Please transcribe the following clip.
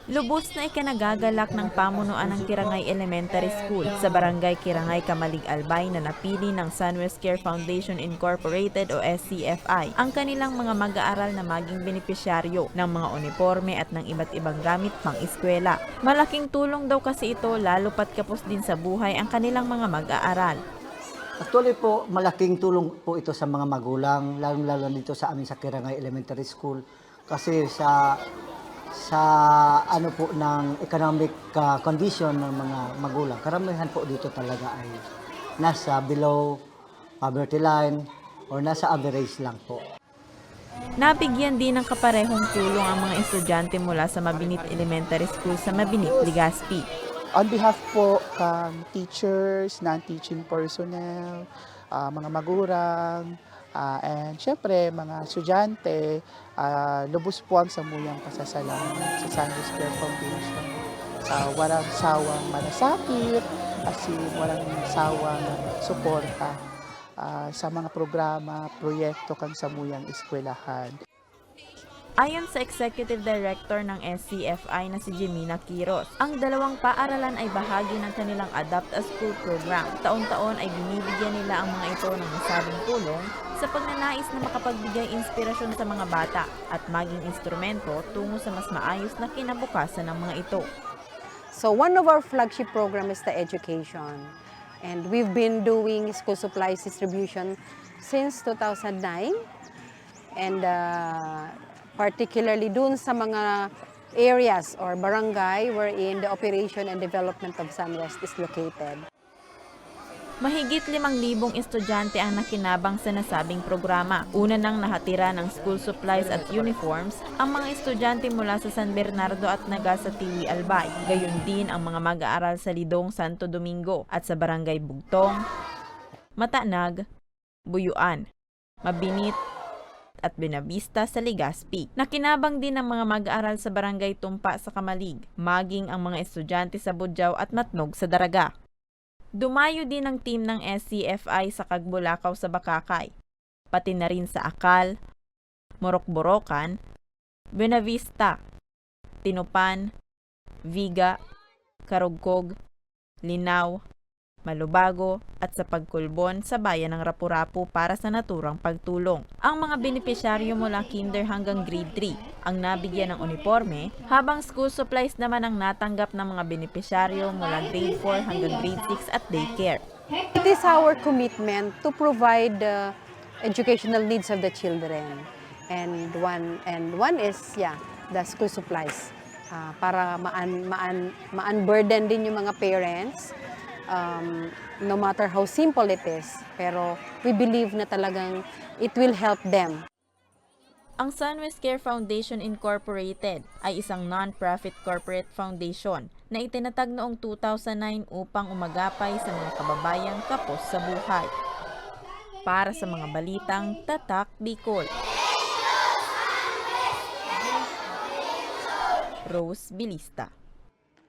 Lubos na ikinagagalak ng pamunuan ng Kirangay Elementary School sa Barangay Kirangay, Kamalig, Albay na napili ng Sunwest Care Foundation Incorporated o SCFI ang kanilang mga mag-aaral na maging benepisyaryo ng mga uniforme at ng iba't ibang gamit pang-eskwela. Malaking tulong daw kasi ito lalo pat kapos din sa buhay ang kanilang mga mag-aaral. Actually po, malaking tulong po ito sa mga magulang, lalong-lalo dito sa amin sa Kirangay Elementary School. Kasi sa ano po ng economic condition ng mga magulang, karamihan po dito talaga ay nasa below poverty line or nasa average lang po. Nabigyan din ng kaparehong tulong ang mga estudyante mula sa Mabinit Elementary School sa Mabinit, Legazpi. On behalf po teachers, non-teaching personnel, mga magulang, and syempre mga estudyante, lubos po ang samuyang pasasalamat sa Sunwest Care Foundation sa walang sawang malasakit, walang sawang suporta sa mga programa, proyekto kang samuyang eskwelahan. Ayon sa Executive Director ng SCFI na si Jimena Quiros, ang dalawang paaralan ay bahagi ng kanilang Adapt a School program. Taon-taon ay binibigyan nila ang mga ito ng nasabing tulong sa pagnanais na makapagbigay inspirasyon sa mga bata at maging instrumento tungo sa mas maayos na kinabukasan ng mga ito. So one of our flagship program is the education. And we've been doing school supplies distribution since 2009. And particularly dun sa mga areas or barangay wherein the operation and development of Sunwest is located. Mahigit 5,000 estudyante ang nakinabang sa nasabing programa. Una nang nahatira ng school supplies at uniforms ang mga estudyante mula sa San Bernardo at Nagasatiwi, Albay. Gayon din ang mga mag-aaral sa Lidong, Santo Domingo at sa Barangay Bugtong, Matanag, Buyuan, Mabinit, at Benavista sa Legazpi. Nakinabang din ang mga mag-aaral sa Barangay Tumpa sa Kamalig, maging ang mga estudyante sa Budyaw at Matnog sa Daraga. Dumayo din ang team ng SCFI sa Cagbulakaw sa Bakakay, pati na rin sa Akal, Morocborocan, Benavista, Tinupan, Viga, Karugkog, Linaw, Malubago at sa Pagkulbon sa bayan ng Rapu-Rapu para sa naturang pagtulong. Ang mga benepisyaryo mula kinder hanggang grade 3 ang nabigyan ng uniforme, habang school supplies naman ang natanggap ng mga benepisyaryo mula grade 4 hanggang grade 6 at daycare. It is our commitment to provide the educational needs of the children. And one is the school supplies para ma-unburden din yung mga parents. No matter how simple it is, pero we believe na talagang it will help them. Ang Sunwest Care Foundation Incorporated ay isang non-profit corporate foundation na itinatag noong 2009 upang umagapay sa mga kababayang kapos sa buhay. Para sa mga balitang Tatak Bicol, Rose Bilista.